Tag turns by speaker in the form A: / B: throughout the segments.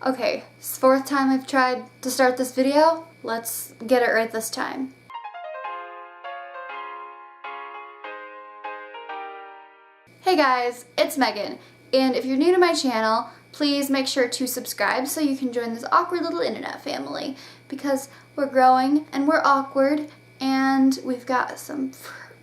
A: Okay, it's the fourth time I've tried to start this video. Let's get it right this time. Hey guys, it's Megan, and if you're new to my channel, please make sure to subscribe so you can join this awkward little internet family, because we're growing and we're awkward and we've got some,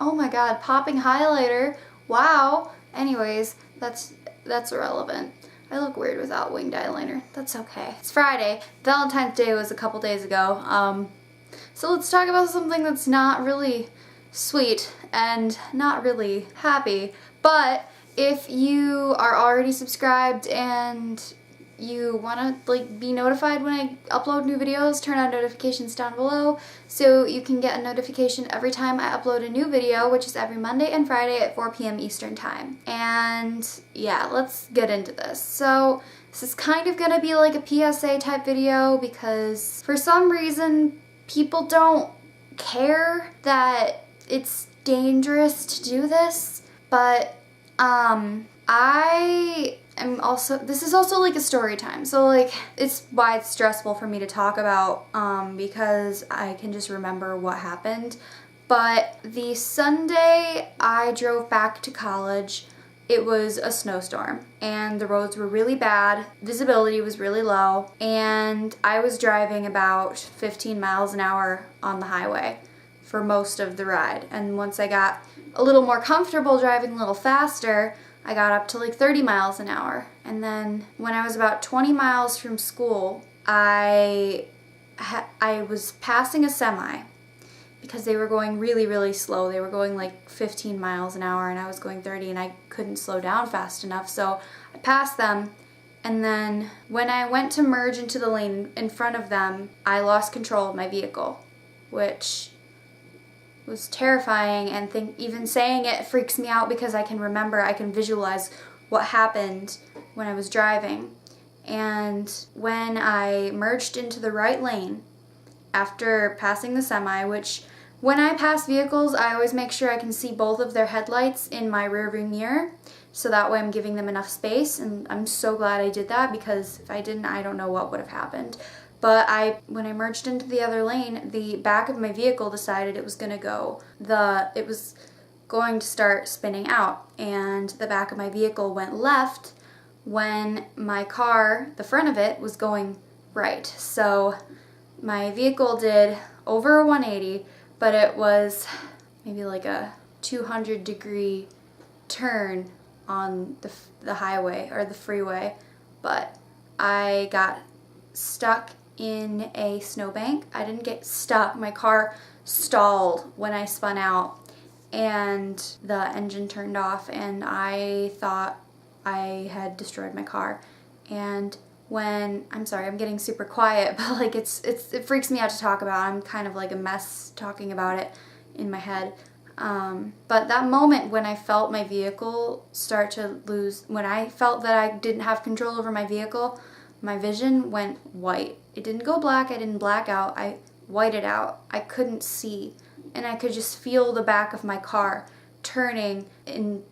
A: oh my god, popping highlighter. Wow. Anyways, that's irrelevant. I look weird without winged eyeliner. That's okay. It's Friday. Valentine's Day was a couple days ago. So let's talk about something that's not really sweet and not really happy. But if you are already subscribed and you want to be notified when I upload new videos, turn on notifications down below so you can get a notification every time I upload a new video, which is every Monday and Friday at 4 p.m. Eastern Time. And yeah, let's get into this. So this is kind of gonna be like a PSA type video because for some reason people don't care that it's dangerous to do this, but this is also like a story time, so like it's why it's stressful for me to talk about because I can just remember what happened. But the Sunday I drove back to college, it was a snowstorm and the roads were really bad, visibility was really low, and I was driving about 15 miles an hour on the highway for most of the ride. And once I got a little more comfortable driving a little faster, I got up to like 30 miles an hour. And then when I was about 20 miles from school, I was passing a semi because they were going really, really slow. They were going like 15 miles an hour and I was going 30 and I couldn't slow down fast enough. So I passed them, and then when I went to merge into the lane in front of them, I lost control of my vehicle, which was terrifying, and even saying it freaks me out because I can visualize what happened when I was driving. And when I merged into the right lane after passing the semi, which when I pass vehicles, I always make sure I can see both of their headlights in my rearview mirror, so that way I'm giving them enough space, and I'm so glad I did that because if I didn't, I don't know what would have happened. But when I merged into the other lane, the back of my vehicle decided it was going to start spinning out, and the back of my vehicle went left when my car, the front of it, was going right. So my vehicle did over a 180, but it was maybe like a 200-degree turn on the highway or the freeway, but I got stuck in a snowbank. I didn't get stuck. My car stalled when I spun out and the engine turned off, and I thought I had destroyed my car. And I'm sorry, I'm getting super quiet, but like it freaks me out to talk about. I'm kind of like a mess talking about it in my head. But that moment when I felt my vehicle start to lose, when I felt that I didn't have control over my vehicle, my vision went white. It didn't go black, I didn't black out, I whited out. I couldn't see, and I could just feel the back of my car turning in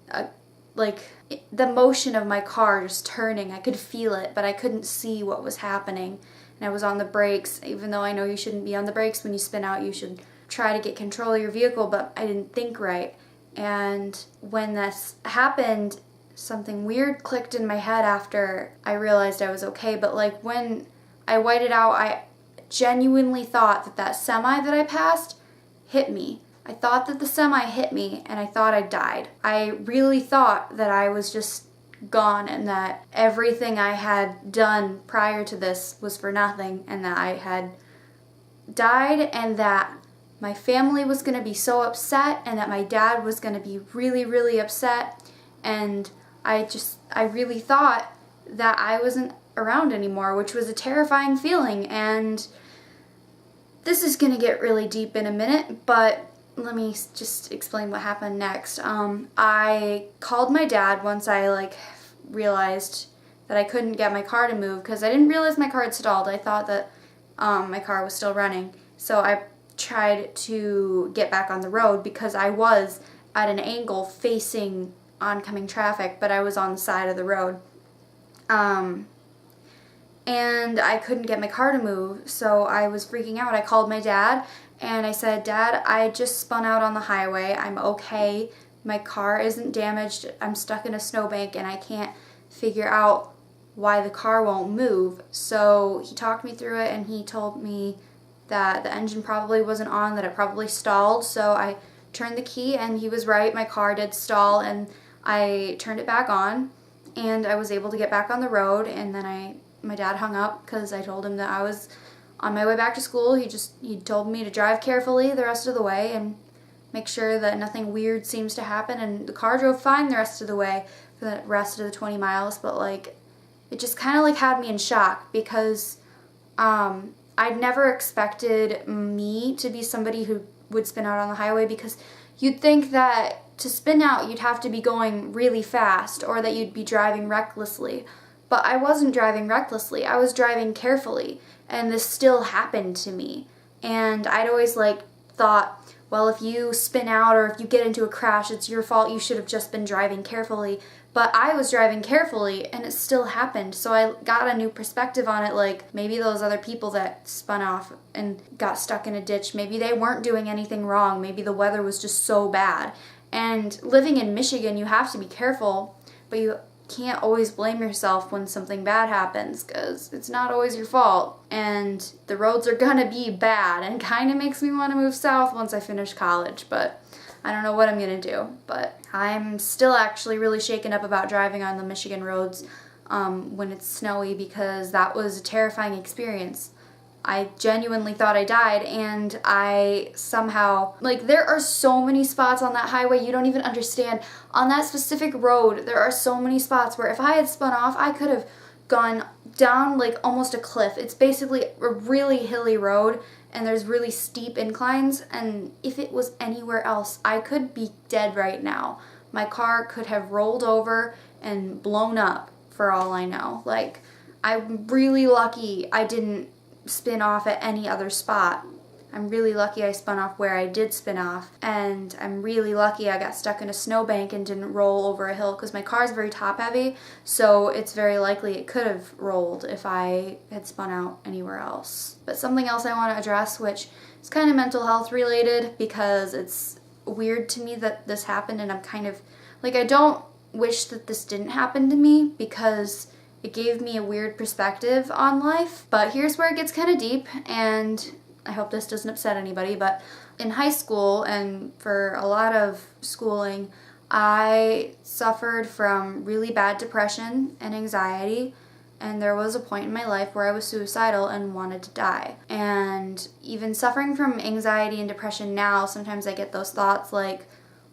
A: the motion of my car just turning. I could feel it, but I couldn't see what was happening. And I was on the brakes, even though I know you shouldn't be on the brakes when you spin out. You should try to get control of your vehicle, but I didn't think right. And when this happened, something weird clicked in my head after I realized I was okay. But like when I whited out, I genuinely thought that semi that I passed hit me. I thought that the semi hit me, and I thought I died. I really thought that I was just gone, and that everything I had done prior to this was for nothing, and that I had died, and that my family was going to be so upset, and that my dad was going to be really, really upset. And I really thought that I wasn't around anymore, which was a terrifying feeling. And this is going to get really deep in a minute, but let me just explain what happened next. I called my dad once I realized that I couldn't get my car to move, because I didn't realize my car had stalled. I thought that my car was still running. So I tried to get back on the road because I was at an angle facing oncoming traffic, but I was on the side of the road. and I couldn't get my car to move, so I was freaking out. I called my dad and I said, "Dad, I just spun out on the highway. I'm okay. My car isn't damaged. I'm stuck in a snowbank and I can't figure out why the car won't move." So he talked me through it and he told me that the engine probably wasn't on, that it probably stalled. So I turned the key and he was right. My car did stall and I turned it back on and I was able to get back on the road. And then my dad hung up because I told him that I was on my way back to school. He told me to drive carefully the rest of the way and make sure that nothing weird seems to happen. And the car drove fine the rest of the way for the rest of the 20 miles. But like, it just kind of like had me in shock because I'd never expected me to be somebody who would spin out on the highway, because you'd think that to spin out you'd have to be going really fast or that you'd be driving recklessly. But I wasn't driving recklessly. I was driving carefully, and this still happened to me. And I'd always like thought, well, if you spin out or if you get into a crash, it's your fault. You should have just been driving carefully. But I was driving carefully and it still happened. So I got a new perspective on it. Like, maybe those other people that spun off and got stuck in a ditch, maybe they weren't doing anything wrong. Maybe the weather was just so bad. And living in Michigan, you have to be careful, but you can't always blame yourself when something bad happens, because it's not always your fault. And the roads are gonna be bad, and kind of makes me want to move south once I finish college, but I don't know what I'm gonna do. But I'm still actually really shaken up about driving on the Michigan roads when it's snowy, because that was a terrifying experience. I genuinely thought I died, and I somehow, like, there are so many spots on that highway you don't even understand. On that specific road, there are so many spots where if I had spun off, I could have gone down like almost a cliff. It's basically a really hilly road, and there's really steep inclines, and if it was anywhere else, I could be dead right now. My car could have rolled over and blown up for all I know. Like, I'm really lucky I didn't spin off at any other spot. I'm really lucky I spun off where I did spin off, and I'm really lucky I got stuck in a snowbank and didn't roll over a hill, because my car is very top heavy, so it's very likely it could have rolled if I had spun out anywhere else. But something else I want to address, which is kind of mental health related, because it's weird to me that this happened, and I'm kind of like, I don't wish that this didn't happen to me, because it gave me a weird perspective on life. But here's where it gets kind of deep, and I hope this doesn't upset anybody, but in high school and for a lot of schooling, I suffered from really bad depression and anxiety, and there was a point in my life where I was suicidal and wanted to die. And even suffering from anxiety and depression now, sometimes I get those thoughts like,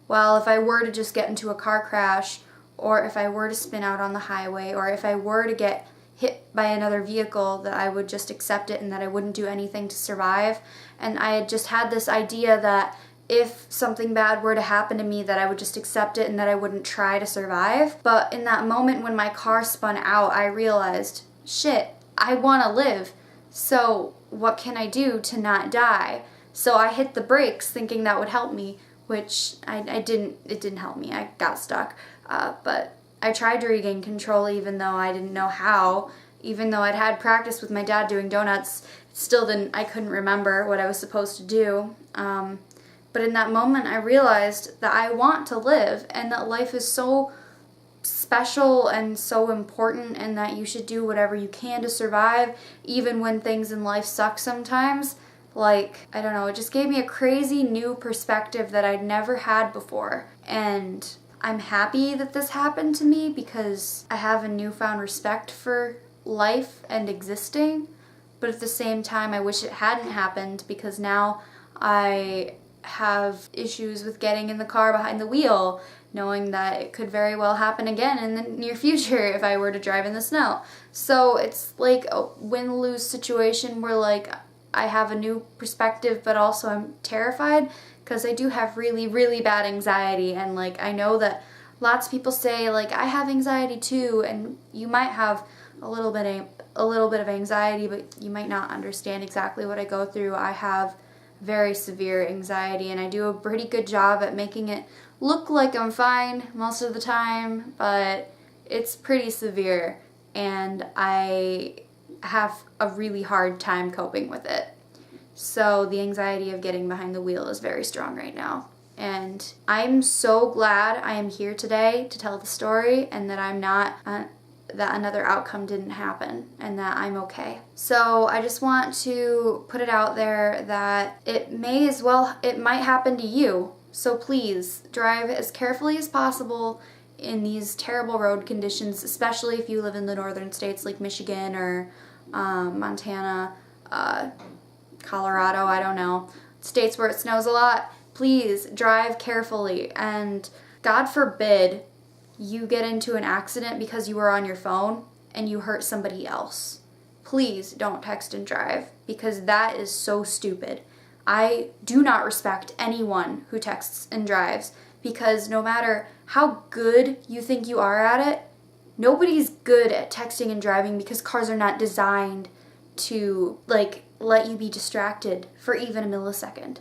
A: well, if I were to just get into a car crash, or if I were to spin out on the highway, or if I were to get hit by another vehicle, that I would just accept it and that I wouldn't do anything to survive. And I had just had this idea that if something bad were to happen to me, that I would just accept it and that I wouldn't try to survive. But in that moment when my car spun out, I realized, shit, I want to live. So what can I do to not die? So I hit the brakes thinking that would help me, which I didn't. It didn't help me. I got stuck. But I tried to regain control, even though I didn't know how. Even though I'd had practice with my dad doing donuts, I couldn't remember what I was supposed to do. But in that moment, I realized that I want to live, and that life is so special and so important, and that you should do whatever you can to survive, even when things in life suck sometimes. Like, I don't know, it just gave me a crazy new perspective that I'd never had before. And I'm happy that this happened to me, because I have a newfound respect for life and existing. But at the same time, I wish it hadn't happened, because now I have issues with getting in the car behind the wheel, knowing that it could very well happen again in the near future if I were to drive in the snow. So it's like a win-lose situation where, like, I have a new perspective, but also I'm terrified, because I do have really, really bad anxiety. And like, I know that lots of people say, like, I have anxiety too, and you might have a little bit of anxiety, but you might not understand exactly what I go through. I have very severe anxiety, and I do a pretty good job at making it look like I'm fine most of the time, but it's pretty severe. And I have a really hard time coping with it. So the anxiety of getting behind the wheel is very strong right now. And I'm so glad I am here today to tell the story, and that I'm not, that another outcome didn't happen, and that I'm okay. So I just want to put it out there that it might happen to you. So please drive as carefully as possible in these terrible road conditions, especially if you live in the northern states like Michigan or Montana, Colorado, I don't know, states where it snows a lot. Please drive carefully, and God forbid you get into an accident because you were on your phone and you hurt somebody else. Please don't text and drive, because that is so stupid. I do not respect anyone who texts and drives, because no matter how good you think you are at it, nobody's good at texting and driving, because cars are not designed to let you be distracted for even a millisecond.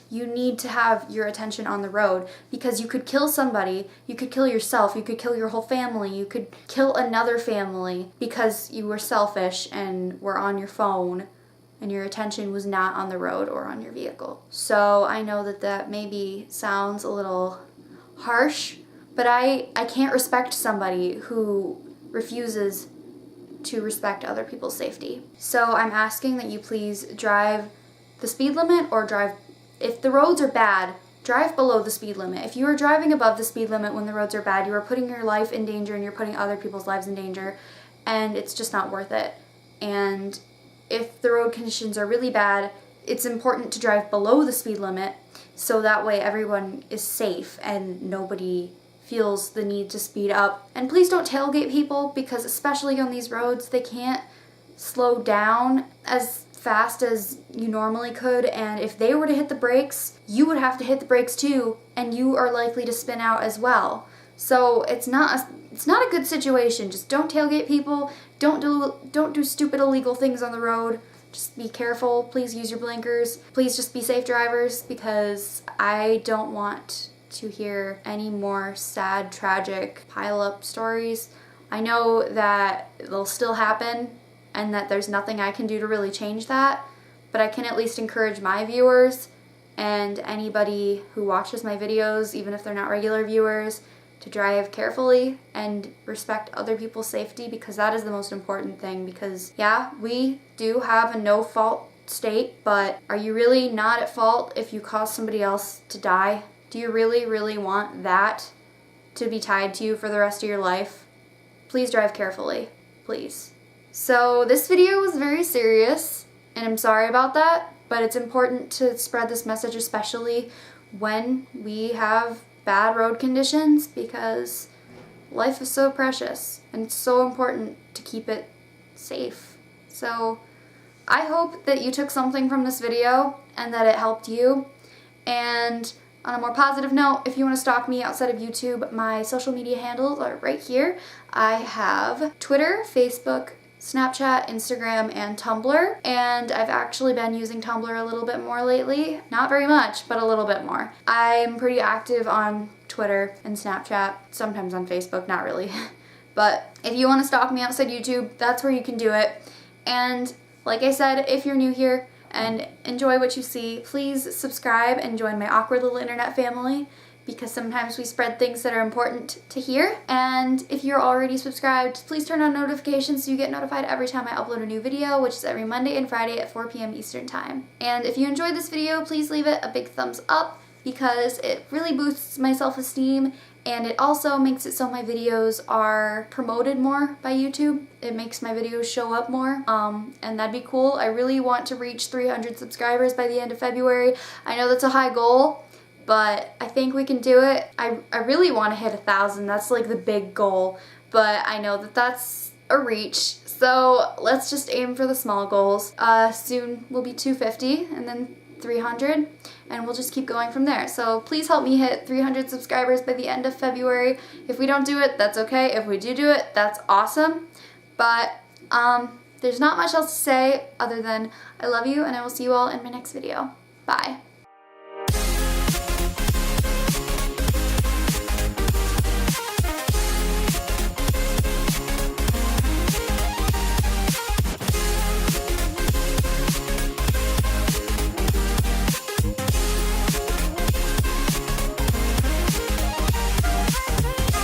A: You need to have your attention on the road, because you could kill somebody, you could kill yourself, you could kill your whole family, you could kill another family because you were selfish and were on your phone and your attention was not on the road or on your vehicle. So I know that maybe sounds a little harsh, but I can't respect somebody who refuses to respect other people's safety. So I'm asking that you please drive the speed limit, or if the roads are bad, drive below the speed limit. If you are driving above the speed limit when the roads are bad, you are putting your life in danger and you're putting other people's lives in danger, and it's just not worth it. And if the road conditions are really bad, it's important to drive below the speed limit, so that way everyone is safe and nobody feels the need to speed up. And please don't tailgate people, because especially on these roads, they can't slow down as fast as you normally could, and if they were to hit the brakes, you would have to hit the brakes too, and you are likely to spin out as well. So it's not a good situation. Just don't tailgate people. Don't do stupid illegal things on the road. Just be careful. Please use your blinkers. Please just be safe drivers, because I don't want to hear any more sad, tragic pile-up stories. I know that they'll still happen and that there's nothing I can do to really change that, but I can at least encourage my viewers and anybody who watches my videos, even if they're not regular viewers, to drive carefully and respect other people's safety, because that is the most important thing. Because yeah, we do have a no-fault state, but are you really not at fault if you cause somebody else to die? Do you really, really want that to be tied to you for the rest of your life? Please drive carefully, please. So this video was very serious, and I'm sorry about that, but it's important to spread this message, especially when we have bad road conditions, because life is so precious and it's so important to keep it safe. So I hope that you took something from this video and that it helped you. And on a more positive note, if you want to stalk me outside of YouTube, my social media handles are right here. I have Twitter, Facebook, Snapchat, Instagram, and Tumblr, and I've actually been using Tumblr a little bit more lately. Not very much, but a little bit more. I'm pretty active on Twitter and Snapchat, sometimes on Facebook, not really. But if you want to stalk me outside YouTube, that's where you can do it. And like I said, if you're new here and enjoy what you see, please subscribe and join my awkward little internet family, because sometimes we spread things that are important to hear. And if you're already subscribed, please turn on notifications so you get notified every time I upload a new video, which is every Monday and Friday at 4 p.m. Eastern Time. And if you enjoyed this video, please leave it a big thumbs up, because it really boosts my self-esteem, and it also makes it so my videos are promoted more by YouTube. It makes my videos show up more, and that'd be cool. I really want to reach 300 subscribers by the end of February. I know that's a high goal, but I think we can do it. I really want to hit 1,000. That's like the big goal, but I know that that's a reach. So let's just aim for the small goals. Soon will be 250 and then 300, and we'll just keep going from there. So please help me hit 300 subscribers by the end of February. If we don't do it, that's okay. If we do it, that's awesome. But there's not much else to say other than I love you, and I will see you all in my next video. Bye.